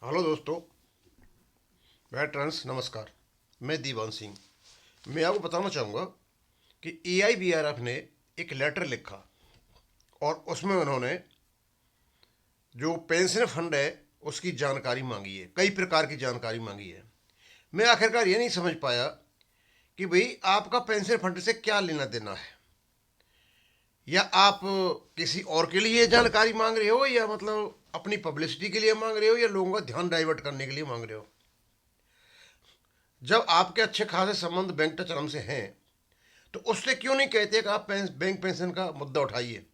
Hello दोस्तों, veterans नमस्कार। मैं दीवान सिंह। मैं आपको बताना चाहूँगा कि AIBRF ने एक लेटर लिखा और उसमें उन्होंने जो पेंशन फंड है उसकी जानकारी मांगी है, कई प्रकार की जानकारी मांगी है। मैं आखिरकार ये नहीं समझ पाया कि भाई आपका पेंशन फंड से क्या लेना देना है, या आप किसी और के लिए जानकारी मांग रहे हो, या मतलब अपनी पब्लिसिटी के लिए मांग रहे हो, या लोगों का ध्यान डाइवर्ट करने के लिए मांग रहे हो। जब आपके अच्छे खासे संबंध बैंक टचरम से हैं तो उससे क्यों नहीं कहते कि आप बैंक पेंशन का मुद्दा उठाइए।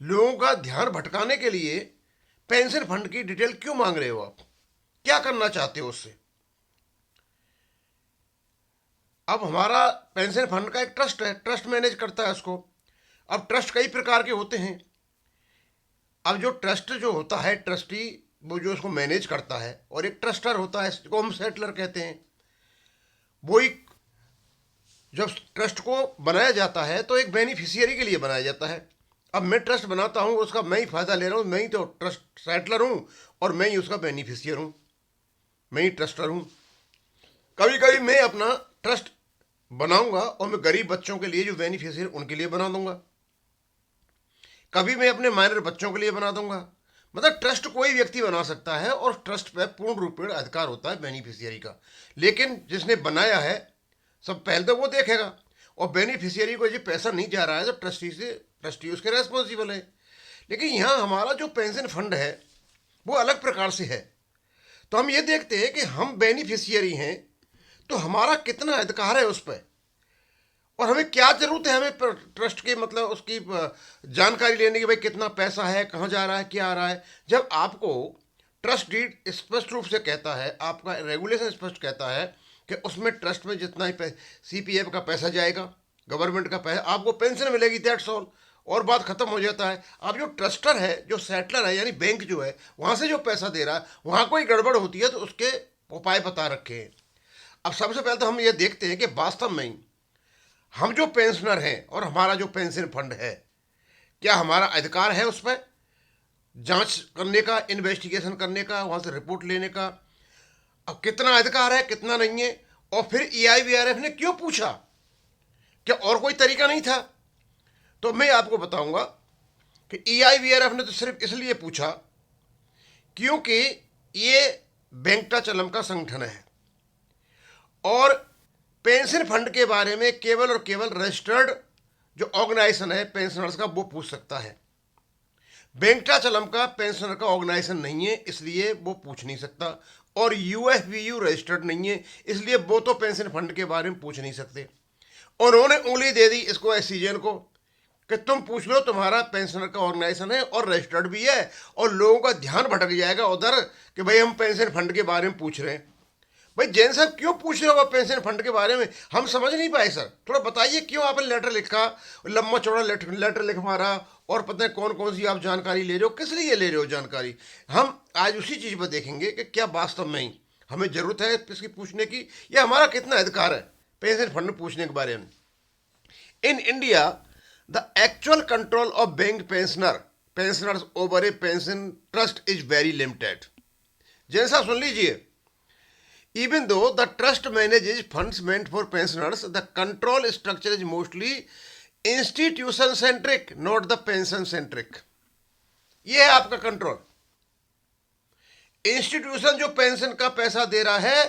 लोगों का ध्यान भटकाने के लिए पेंशन फंड की डिटेल क्यों मांग रहे हो आप, क्या करना चाहते हो उससे। अब हमारा पेंशन फंड का एक ट्रस्ट है, ट्रस्ट मैनेज करता है उसको। अब ट्रस्ट कई प्रकार के होते हैं। अब जो ट्रस्ट जो होता है, ट्रस्टी, वो जो उसको मैनेज करता है, और एक ट्रस्टर होता है जिसको हम सेटलर कहते हैं। वो एक, जब ट्रस्ट को बनाया जाता है तो एक बेनिफिशियरी के लिए बनाया जाता है। अब मैं ट्रस्ट बनाता हूँ, उसका मैं ही फायदा ले रहा हूँ, मैं ही तो ट्रस्ट सेटलर हूँ और मैं ही उसका बेनिफिशियर हूँ, मैं ही ट्रस्टर हूँ। कभी कभी मैं अपना ट्रस्ट बनाऊंगा और मैं गरीब बच्चों के लिए जो बेनिफिशियर उनके लिए बना दूंगा, कभी मैं अपने माइनर बच्चों के लिए बना दूंगा। मतलब ट्रस्ट कोई व्यक्ति बना सकता है और ट्रस्ट पे पूर्ण रूपेण अधिकार होता है बेनिफिशियरी का। लेकिन जिसने बनाया है, सब पहले तो वो देखेगा, और बेनिफिशियरी को ये पैसा नहीं जा रहा है तो ट्रस्टी उसके रेस्पॉन्सिबल है। लेकिन यहाँ हमारा जो पेंशन फंड है वो अलग प्रकार से है। तो हम ये देखते हैं कि हम बेनिफिशियरी हैं तो हमारा कितना अधिकार है उस पर, और हमें क्या जरूरत है हमें ट्रस्ट के मतलब उसकी जानकारी लेने की, भाई कितना पैसा है, कहाँ जा रहा है, क्या आ रहा है। जब आपको ट्रस्ट डीड स्पष्ट रूप से कहता है, आपका रेगुलेशन स्पष्ट कहता है कि उसमें ट्रस्ट में जितना ही CPF का पैसा जाएगा, गवर्नमेंट का पैसा, आपको पेंशन मिलेगी, दैट्स ऑल, और बात खत्म हो जाता है। अब जो ट्रस्टर है, जो सेटलर है, यानी बैंक जो है, वहाँ से जो पैसा दे रहा है, वहाँ कोई गड़बड़ होती है तो उसके उपाय बता रखे हैं। अब सबसे पहले तो हम ये देखते हैं कि वास्तव में ही हम जो पेंशनर हैं और हमारा जो पेंशन फंड है, क्या हमारा अधिकार है उस पर जांच करने का, इन्वेस्टिगेशन करने का, वहां से रिपोर्ट लेने का। अब कितना अधिकार है, कितना नहीं है। और फिर AIBRF ने क्यों पूछा, क्या और कोई तरीका नहीं था। तो मैं आपको बताऊंगा कि AIBRF ने तो सिर्फ इसलिए पूछा क्योंकि ये बैंकटाचलम का संगठन है, और पेंशन फंड के बारे में केवल और केवल रजिस्टर्ड जो ऑर्गेनाइजेशन है पेंशनर्स का, वो पूछ सकता है। वेंकटाचलम का पेंशनर का ऑर्गेनाइजेशन नहीं है, इसलिए वो पूछ नहीं सकता, और UFBU रजिस्टर्ड नहीं है, इसलिए वो तो पेंशन फंड के बारे में पूछ नहीं सकते। उन्होंने उंगली दे दी इसको, SCJN को, कि तुम पूछ लो, तुम्हारा पेंशनर का ऑर्गेनाइजेशन है और रजिस्टर्ड भी है, और लोगों का ध्यान भटक जाएगा उधर कि भाई हम पेंशन फंड के बारे में पूछ रहे हैं। भाई जैन साहब क्यों पूछ रहे हो पेंशन फंड के बारे में, हम समझ नहीं पाए सर, थोड़ा बताइए क्यों आपने लेटर लिखा, लंबा चौड़ा लेटर लिख मारा, और पता है कौन कौन सी आप जानकारी ले रहे हो, किस लिए ले रहे हो जानकारी। हम आज उसी चीज़ पर देखेंगे कि क्या वास्तव में ही हमें ज़रूरत है इसकी पूछने की, या हमारा कितना अधिकार है पेंशन फंड पूछने के बारे में। In India the actual control of bank pensioners over A pension trust is very limited. Jain साहब सुन लीजिए, even though the trust manages funds meant for pensioners, the control structure is mostly institution centric, not the pension centric. ये है आपका control. Institution जो pension का पैसा दे रहा है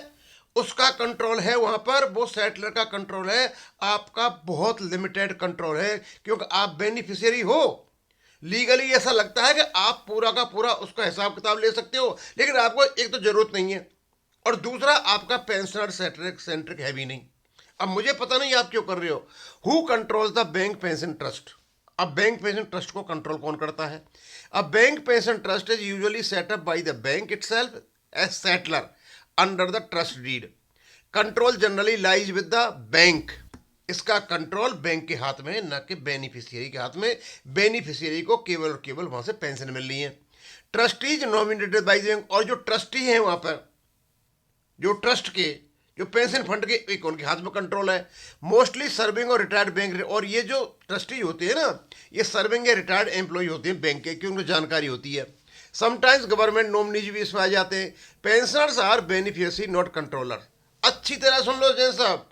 उसका कंट्रोल है वहां पर, वो सेटलर का कंट्रोल है। आपका बहुत लिमिटेड कंट्रोल है, क्योंकि आप बेनिफिशियरी हो। लीगली ऐसा लगता है कि आप पूरा का पूरा उसका हिसाब किताब ले सकते हो, लेकिन आपको एक तो जरूरत नहीं है, और दूसरा आपका पेंशनर सेंट्रिक है भी नहीं। अब मुझे पता नहीं आप क्यों कर रहे हो। Who controls the bank pension trust. अब बैंक पेंशन ट्रस्ट को कंट्रोल कौन करता है। अब bank pension trust is usually set up by the bank itself as settlor under the trust deed. Control generally lies with the bank. इसका कंट्रोल bank के हाथ में है, न कि बेनिफिशियरी के हाथ में। बेनिफिशियरी को केवल और केवल वहां से पेंशन मिल रही है। Trustees nominated by the bank, और जो ट्रस्टी हैं वहां पर, जो ट्रस्ट के, जो पेंशन फंड के, एक उनके हाथ में कंट्रोल है। मोस्टली सर्विंग और रिटायर्ड बैंक, और ये जो ट्रस्टी होते हैं ना, ये सर्विंग या रिटायर्ड एम्प्लॉय होते हैं बैंक के, क्योंकि उनको जानकारी होती है। समटाइम्स गवर्नमेंट नॉमिनीज भी इसमें आ जाते हैं। Pensioners are beneficiary not controller. अच्छी तरह सुन लो जैन साहब,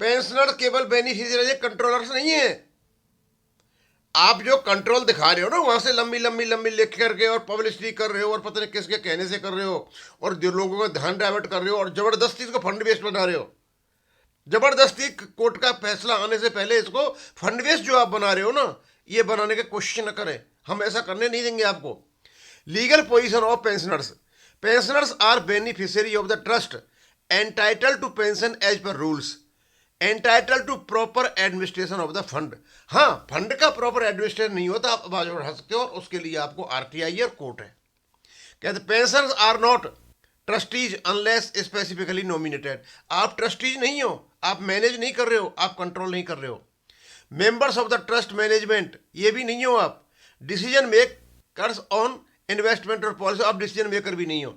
पेंशनर केवल बेनिफिशियरी कंट्रोलर्स नहीं है। आप जो कंट्रोल दिखा रहे हो ना वहां से लंबी लंबी लंबी लिख करके और पब्लिसिटी कर रहे हो और पता नहीं किसके कहने से कर रहे हो और जो लोगों का ध्यान डाइवर्ट कर रहे हो और जबरदस्ती इसको फंड बेस्ड बना रहे हो। जबरदस्ती कोर्ट का फैसला आने से पहले इसको फंड बेस्ड जो आप बना रहे हो ना, ये बनाने की कोशिश न करें, हम ऐसा करने नहीं देंगे आपको। Legal position of pensioners, pensioners are beneficiary of the trust entitle to pension as per rules, entitle to proper administration of the fund. हाँ, फंड का प्रॉपर एडमिनिस्ट्रेशन नहीं होता आप आवाज उठा सकते हो और उसके लिए आपको आरटीआई और कोर्ट है। कहते pensioners are not trustees unless specifically nominated. आप ट्रस्टीज नहीं हो, आप मैनेज नहीं कर रहे हो, आप कंट्रोल नहीं कर रहे हो। Members of the trust management, ये भी नहीं हो आप। डिसीजन मेकर्स ऑन इन्वेस्टमेंट और पॉलिसी, आप डिसीजन मेकर भी नहीं हो।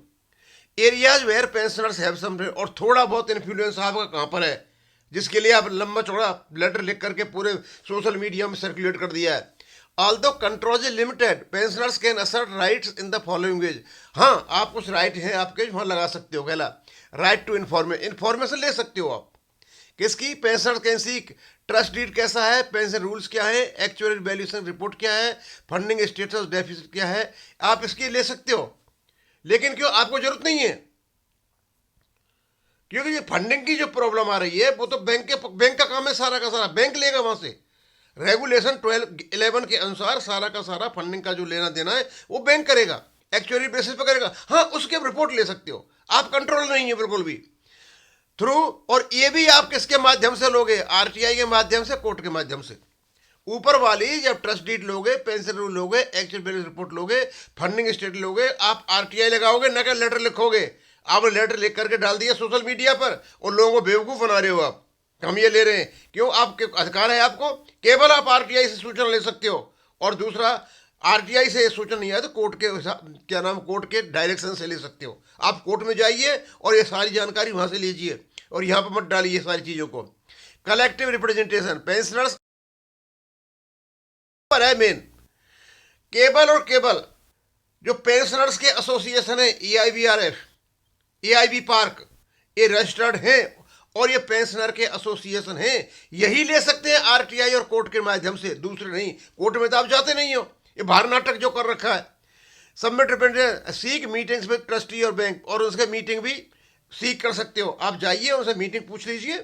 Areas where pensioners have some, और थोड़ा बहुत इन्फ्लुएंस आपका कहाँ पर है जिसके लिए आप लंबा चौड़ा लेटर लिख करके पूरे सोशल मीडिया में सर्कुलेट कर दिया है। Although control is limited pensioners can assert rights in the following veg. हाँ, आप कुछ राइट हैं आपके वहाँ लगा सकते हो। पहला, राइट टू इन्फॉर्मेशन ले सकते हो आप किसकी, pensioner can seek trust deed कैसा है, पेंशन रूल्स क्या है, एक्चुअल वैल्यूएशन रिपोर्ट क्या है, फंडिंग स्टेटस डेफिसिट क्या है, आप इसकी ले सकते हो। लेकिन क्यों आपको जरूरत नहीं है, क्योंकि ये फंडिंग की जो प्रॉब्लम आ रही है वो तो बैंक का काम है, सारा का सारा बैंक लेगा वहां से। रेगुलेशन 12-11 के अनुसार सारा का सारा फंडिंग का जो लेना देना है वो बैंक करेगा, एक्चुअली बेसिस पर करेगा। हाँ, उसके रिपोर्ट ले सकते हो, आप कंट्रोल नहीं है बिल्कुल भी थ्रू। और ये भी आप किसके माध्यम से लोगे, आरटीआई के माध्यम से, कोर्ट के माध्यम से। ऊपर वाली जब ट्रस्ट डीड लोगे, पेंशन रूल लोगे, एक्चुअल बैलेंस रिपोर्ट लोगे, फंडिंग स्टेट लोगे, आप आरटीआई लगाओगे, न कि लेटर लिखोगे। आप लेटर लिख करके डाल दिया सोशल मीडिया पर और लोगों को बेवकूफ बना रहे हो आप, हम ये ले रहे हैं। क्यों, आपके अधिकार है आपको, केवल आप आरटीआई से सूचना ले सकते हो। और दूसरा, आरटीआई से सूचना नहीं आया तो कोर्ट के क्या नाम, कोर्ट के डायरेक्शन से ले सकते हो। आप कोर्ट में जाइए और ये सारी जानकारी वहां से लीजिए और यहाँ पर मत डालिए सारी चीजों को। कलेक्टिव रिप्रेजेंटेशन, पेंशनर्स पर है मेन, केबल और केबल जो पेंशनर्स के एसोसिएशन है, EIBRF, AIB पार्क, ये रजिस्टर्ड हैं और ये पेंशनर के एसोसिएशन हैं, यही ले सकते हैं आरटीआई और कोर्ट के माध्यम से, दूसरे नहीं। कोर्ट में तो आप जाते नहीं हो, ये बाहर नाटक जो कर रखा है। Submit representation, seek meetings with trustee और बैंक, और उसके मीटिंग भी सीक कर सकते हो। आप जाइए उनसे मीटिंग पूछ लीजिए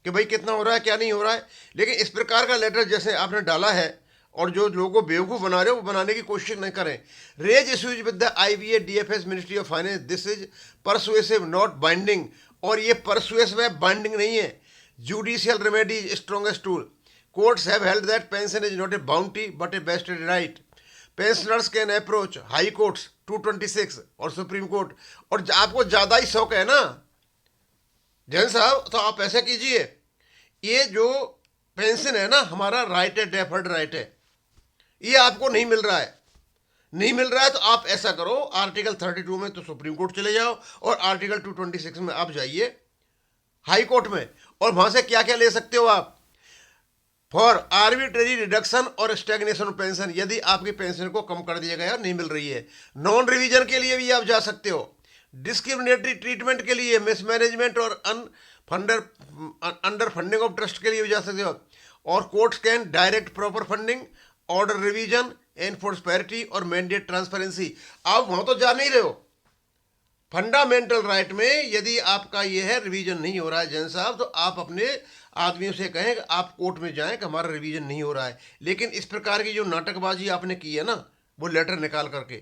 कि भाई कितना हो रहा है क्या नहीं हो रहा है। लेकिन इस प्रकार का लेटर जैसे आपने डाला है और जो लोगों को बेवकूफ़ बना रहे हो वो बनाने की कोशिश नहीं करें। Raise issues with the IBA DFS ministry of finance, this is persuasive not binding, और ये परसुएसिव है, बाइंडिंग नहीं है। Judicial remedy is strongest tool, courts have held that pension is not a bounty but a vested right, pensioners can approach high courts 226 और supreme court. और आपको ज़्यादा ही शौक है ना जैन साहब, तो आप ऐसा कीजिए, ये जो पेंशन है ना हमारा राइट है, डेफर्ड राइट है, ये आपको नहीं मिल रहा है। नहीं मिल रहा है तो आप ऐसा करो, आर्टिकल 32 में तो सुप्रीम कोर्ट चले जाओ और आर्टिकल 226 में आप जाइए हाई कोर्ट में, और वहां से क्या क्या ले सकते हो आप, फॉर आर्बिट्रेरी रिडक्शन और स्टैग्नेशन ऑफ पेंशन, यदि आपकी पेंशन को कम कर दिया गया और नहीं मिल रही है। नॉन रिवीजन के लिए भी आप जा सकते हो, डिस्क्रिमिनेटरी ट्रीटमेंट के लिए, मिसमैनेजमेंट और अंडर फंडिंग ऑफ ट्रस्ट के लिए भी जा सकते हो। और courts can direct proper funding, order revision, enforce parity और मैंडेट ट्रांसपेरेंसी। आप वहां तो जा नहीं रहे हो। फंडामेंटल राइट में यदि आपका ये है रिवीजन नहीं हो रहा है जैन साहब, तो आप अपने आदमियों से कहें कि आप कोर्ट में जाएं कि हमारा रिवीजन नहीं हो रहा है। लेकिन इस प्रकार की जो नाटकबाजी आपने की है ना, वो लेटर निकाल करके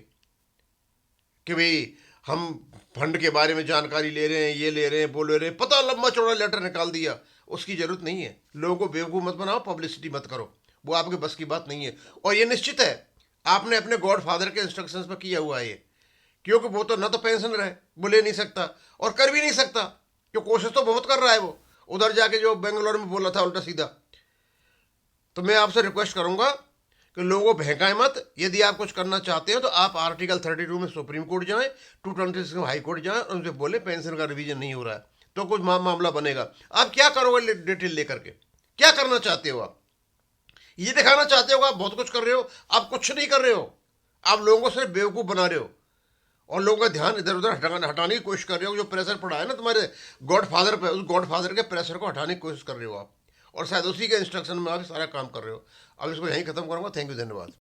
कि भाई हम फंड के बारे में जानकारी ले रहे हैं, ये ले रहे हैं, वो ले रहे हैं, पता लंबा चौड़ा लेटर निकाल दिया, उसकी जरूरत नहीं है। लोगों को बेवकूफ़ मत बनाओ, पब्लिसिटी मत करो, वो आपके बस की बात नहीं है। और ये निश्चित है आपने अपने गॉड फादर के इंस्ट्रक्शंस पर किया हुआ है ये, क्योंकि वो तो न तो पेंशन रहे, वो ले नहीं सकता और कर भी नहीं सकता, क्यों कोशिश तो बहुत कर रहा है वो, उधर जाके जो बेंगलोर में बोला था उल्टा सीधा। तो मैं आपसे रिक्वेस्ट करूंगा कि लोगों बहकाएं मत। यदि आप कुछ करना चाहते हो तो आप आर्टिकल 32 में सुप्रीम कोर्ट जाएं, 226 में हाई कोर्ट जाएं और उनसे बोले पेंशन का रिवीजन नहीं हो रहा है, तो कुछ मामला बनेगा। आप क्या करोगे डिटेल लेकर के, क्या करना चाहते हो आप? ये दिखाना चाहते हो आप बहुत कुछ कर रहे हो, आप कुछ नहीं कर रहे हो। आप लोगों को सिर्फ बेवकूफ़ बना रहे हो और लोगों का ध्यान इधर उधर हटाने की कोशिश कर रहे हो। जो प्रेशर पड़ा है ना तुम्हारे गॉड फादर पे, उस गॉड फादर के प्रेशर को हटाने की कोशिश कर रहे हो आप, और शायद उसी के इंस्ट्रक्शन में आप सारा काम कर रहे हो। अब इसको यहीं खत्म करूंगा। थैंक यू, धन्यवाद।